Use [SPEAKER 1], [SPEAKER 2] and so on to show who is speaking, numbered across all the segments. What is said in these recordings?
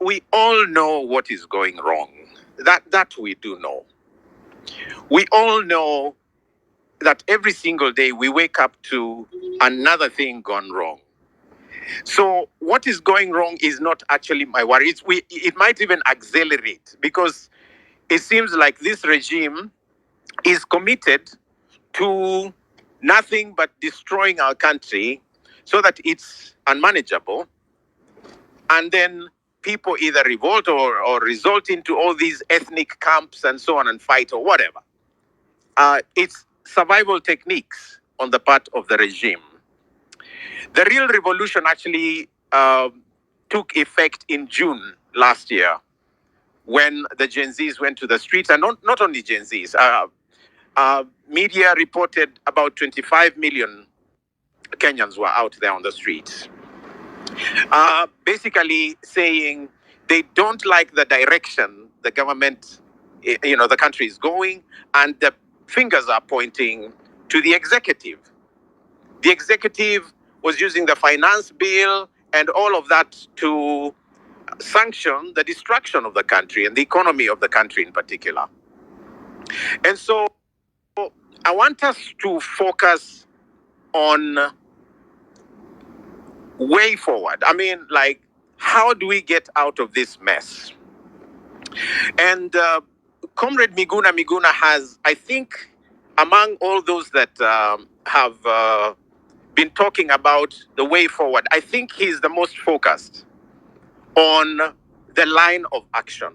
[SPEAKER 1] we all know what is going wrong. That we do know. We all know that every single day we wake up to another thing gone wrong. So what is going wrong is not actually my worry. It might even accelerate because it seems like this regime is committed to nothing but destroying our country so that it's unmanageable. And then people either revolt or result into all these ethnic camps and so on and fight or whatever. It's survival techniques on the part of the regime. The real revolution actually took effect in June last year when the Gen Zs went to the streets, and not only Gen Zs. Media reported about 25 million Kenyans were out there on the streets, basically saying they don't like the direction the government, the country is going, and the fingers are pointing to the executive. The executive was using the finance bill and all of that to sanction the destruction of the country and the economy of the country in particular. And so I want us to focus on way forward. I mean, like, how do we get out of this mess? And Comrade Miguna has, I think, among all those that have been talking about the way forward, I think he's the most focused on the line of action.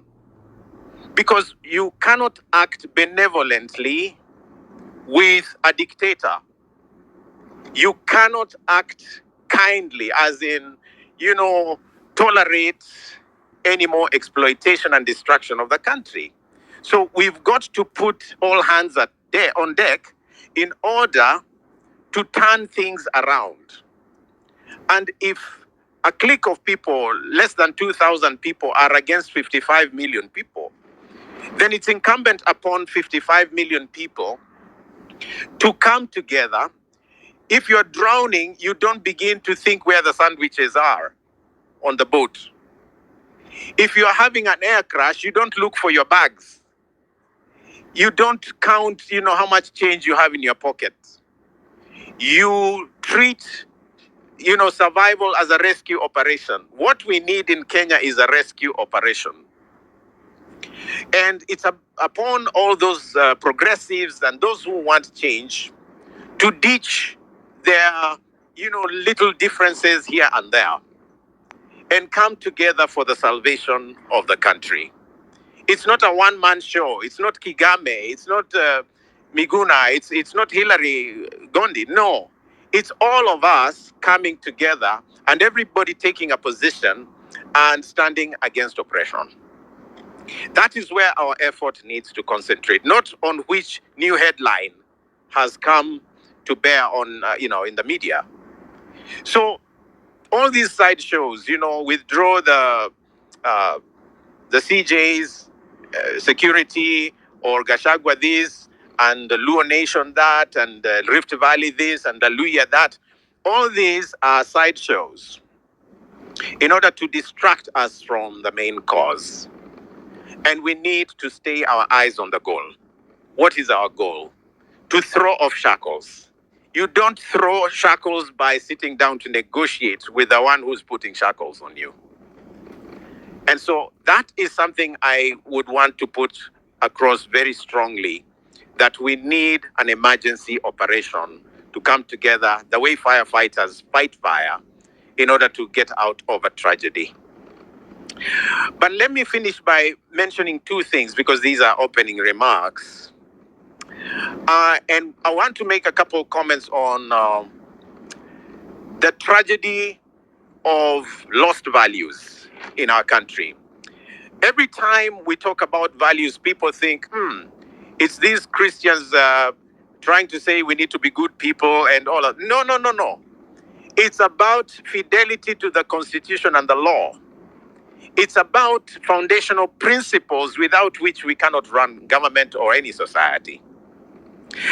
[SPEAKER 1] Because you cannot act benevolently with a dictator. You cannot act kindly, as in, tolerate any more exploitation and destruction of the country. So we've got to put all hands on deck in order to turn things around. And if a clique of people, less than 2,000 people, are against 55 million people, then it's incumbent upon 55 million people to come together. If you're drowning, you don't begin to think where the sandwiches are on the boat. If you're having an air crash, you don't look for your bags. You don't count, how much change you have in your pocket. You treat, survival as a rescue operation. What we need in Kenya is a rescue operation. And it's upon all those progressives and those who want change to ditch their, little differences here and there and come together for the salvation of the country. It's not a one-man show. It's not Kigame. It's not Miguna. It's not Hillary Gondi. No. It's all of us coming together and everybody taking a position and standing against oppression. That is where our effort needs to concentrate, not on which new headline has come to bear on, in the media. So all these side shows, withdraw the CJs, security, or Gashagwa this, and the Luo Nation that, and the Rift Valley this, and the Luya that. All these are side shows in order to distract us from the main cause. And we need to stay our eyes on the goal. What is our goal? To throw off shackles. You don't throw shackles by sitting down to negotiate with the one who's putting shackles on you. And so that is something I would want to put across very strongly, that we need an emergency operation to come together the way firefighters fight fire in order to get out of a tragedy. But let me finish by mentioning two things, because these are opening remarks. And I want to make a couple of comments on the tragedy of lost values in our country. Every time we talk about values, people think, it's these Christians trying to say we need to be good people and all of. No. It's about fidelity to the Constitution and the law. It's about foundational principles without which we cannot run government or any society.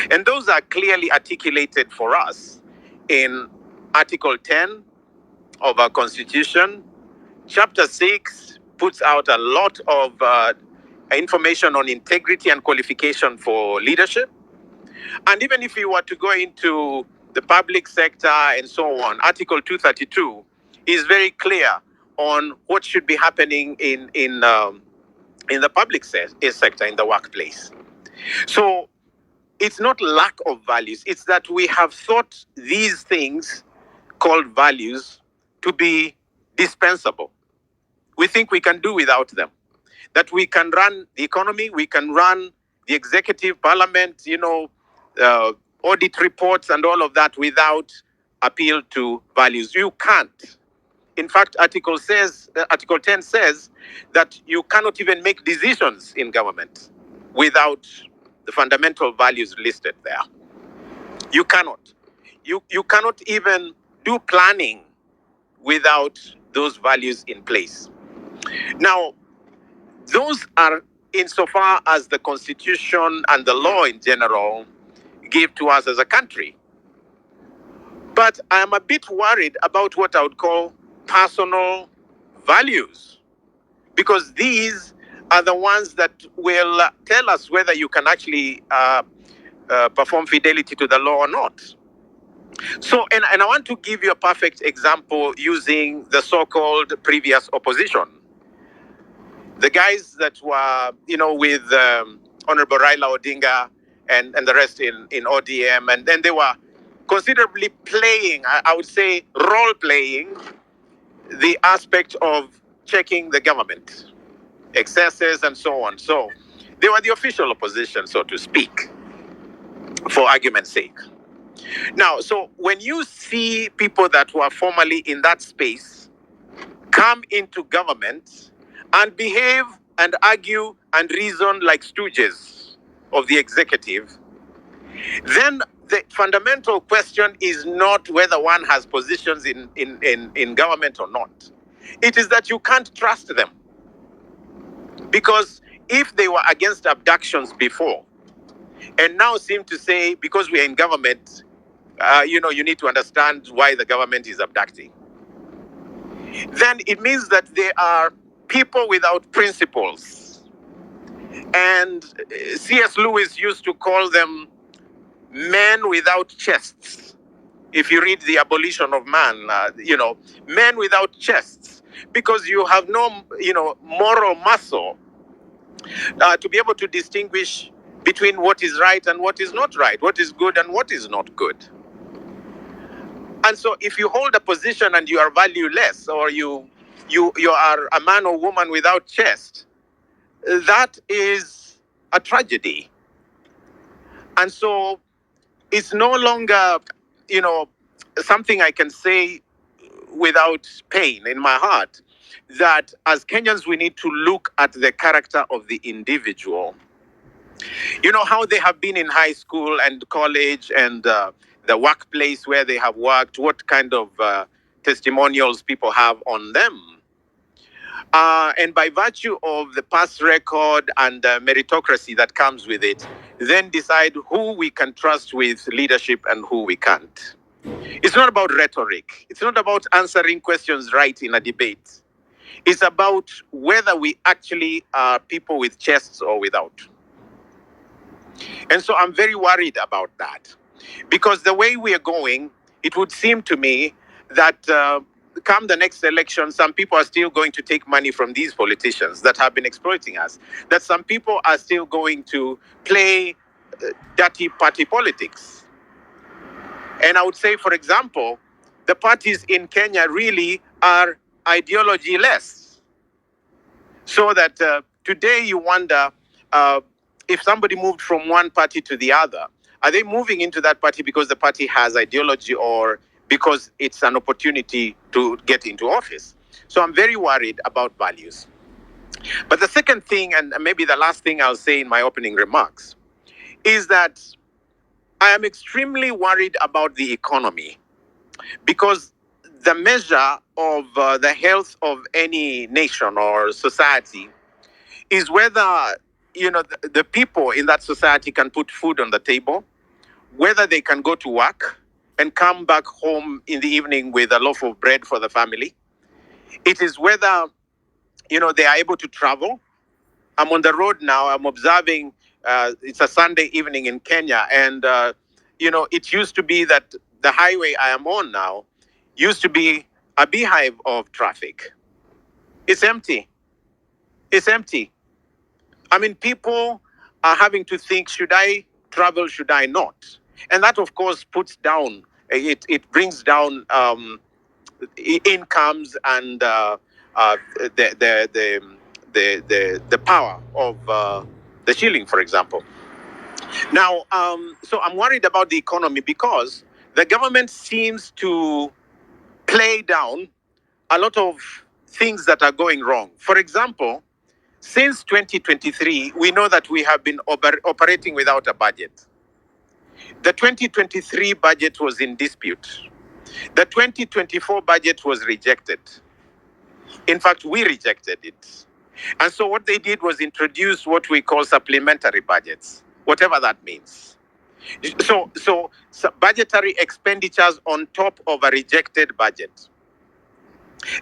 [SPEAKER 1] And those are clearly articulated for us in Article 10 of our Constitution, Chapter 6, puts out a lot of information on integrity and qualification for leadership. And even if you were to go into the public sector and so on, Article 232 is very clear on what should be happening in the public sector, in the workplace. So it's not lack of values, it's that we have thought these things called values to be dispensable. We think we can do without them, that we can run the economy, we can run the executive, parliament, audit reports and all of that without appeal to values. You can't. In fact, Article 10 says that you cannot even make decisions in government without the fundamental values listed there. You cannot. You cannot even do planning without those values in place. Now, those are insofar as the Constitution and the law in general give to us as a country. But I am a bit worried about what I would call personal values, because these are the ones that will tell us whether you can actually perform fidelity to the law or not. So, and I want to give you a perfect example using the so-called previous opposition. The guys that were, with Honorable Raila Odinga and the rest in ODM, and then they were considerably playing, I would say, role-playing the aspect of checking the government, excesses and so on. So they were the official opposition, so to speak, for argument's sake. Now, so when you see people that were formerly in that space come into government and behave and argue and reason like stooges of the executive, then the fundamental question is not whether one has positions in government or not. It is that you can't trust them. Because if they were against abductions before, and now seem to say, because we are in government, you need to understand why the government is abducting, then it means that they are people without principles. And C.S. Lewis used to call them men without chests. If you read The Abolition of Man, men without chests, because you have no, moral muscle to be able to distinguish between what is right and what is not right, what is good and what is not good. And so if you hold a position and you are valueless, or you are a man or woman without chest, that is a tragedy. And so it's no longer, something I can say without pain in my heart, that as Kenyans, we need to look at the character of the individual. You know how they have been in high school and college and the workplace where they have worked, what kind of testimonials people have on them. And by virtue of the past record and meritocracy that comes with it, then decide who we can trust with leadership and who we can't. It's not about rhetoric. It's not about answering questions right in a debate. It's about whether we actually are people with chests or without. And so I'm very worried about that, because the way we are going, it would seem to me that come the next election, some people are still going to take money from these politicians that have been exploiting us, that some people are still going to play dirty party politics. And I would say, for example, the parties in Kenya really are ideology-less. So that today you wonder if somebody moved from one party to the other, are they moving into that party because the party has ideology or because it's an opportunity to get into office? So I'm very worried about values. But the second thing, and maybe the last thing I'll say in my opening remarks, is that I am extremely worried about the economy, because the measure of the health of any nation or society is whether the people in that society can put food on the table, whether they can go to work and come back home in the evening with a loaf of bread for the family. It is whether they are able to travel. I'm on the road now. I'm observing. It's a Sunday evening in Kenya, and it used to be that the highway I am on now used to be a beehive of traffic. It's empty. It's empty. I mean, people are having to think: should I travel? Should I not? And that, of course, puts down. It brings down incomes and the power of the shilling, for example. Now, so I'm worried about the economy because the government seems to play down a lot of things that are going wrong. For example, since 2023, we know that we have been operating without a budget. The 2023 budget was in dispute. The 2024 budget was rejected. In fact, we rejected it. And so what they did was introduce what we call supplementary budgets, whatever that means. So budgetary expenditures on top of a rejected budget.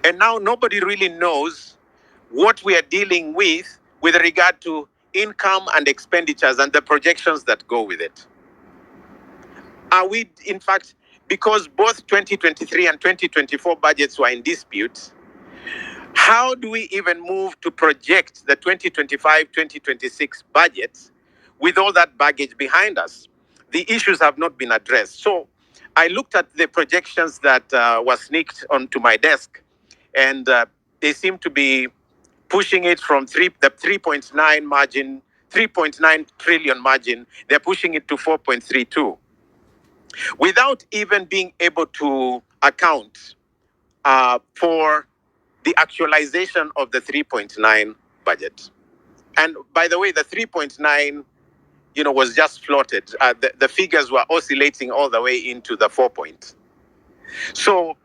[SPEAKER 1] And now nobody really knows what we are dealing with regard to income and expenditures and the projections that go with it. Are we, in fact, because both 2023 and 2024 budgets were in dispute, how do we even move to project the 2025-2026 budget with all that baggage behind us? The issues have not been addressed. So I looked at the projections that were sneaked onto my desk, and they seem to be pushing it from the 3.9 margin, 3.9 trillion margin, they're pushing it to 4.32 without even being able to account for the actualization of the 3.9 budget. And by the way, the 3.9, was just floated. The figures were oscillating all the way into the 4 point. So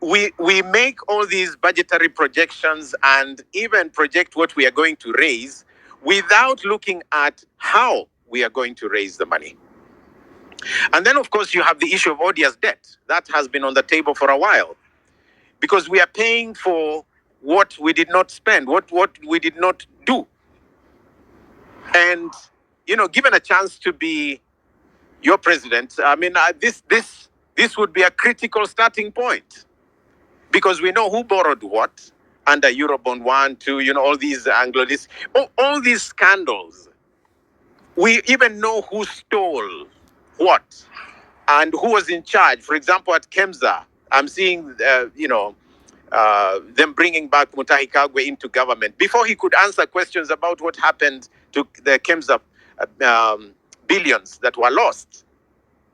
[SPEAKER 1] we make all these budgetary projections and even project what we are going to raise without looking at how we are going to raise the money. And then, of course, you have the issue of odious debt. That has been on the table for a while because we are paying for what we did not spend, what we did not do. And, given a chance to be your president, I mean, this would be a critical starting point because we know who borrowed what under Eurobond 1, 2, all these Anglo, all these scandals. We even know who stole what and who was in charge. For example, at Kemsa, I'm seeing, them bringing back Mutahi Kagwe into government before he could answer questions about what happened to the Kemsa billions that were lost.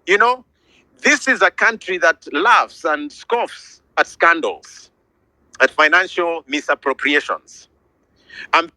[SPEAKER 1] This is a country that laughs and scoffs at scandals, at financial misappropriations. I'm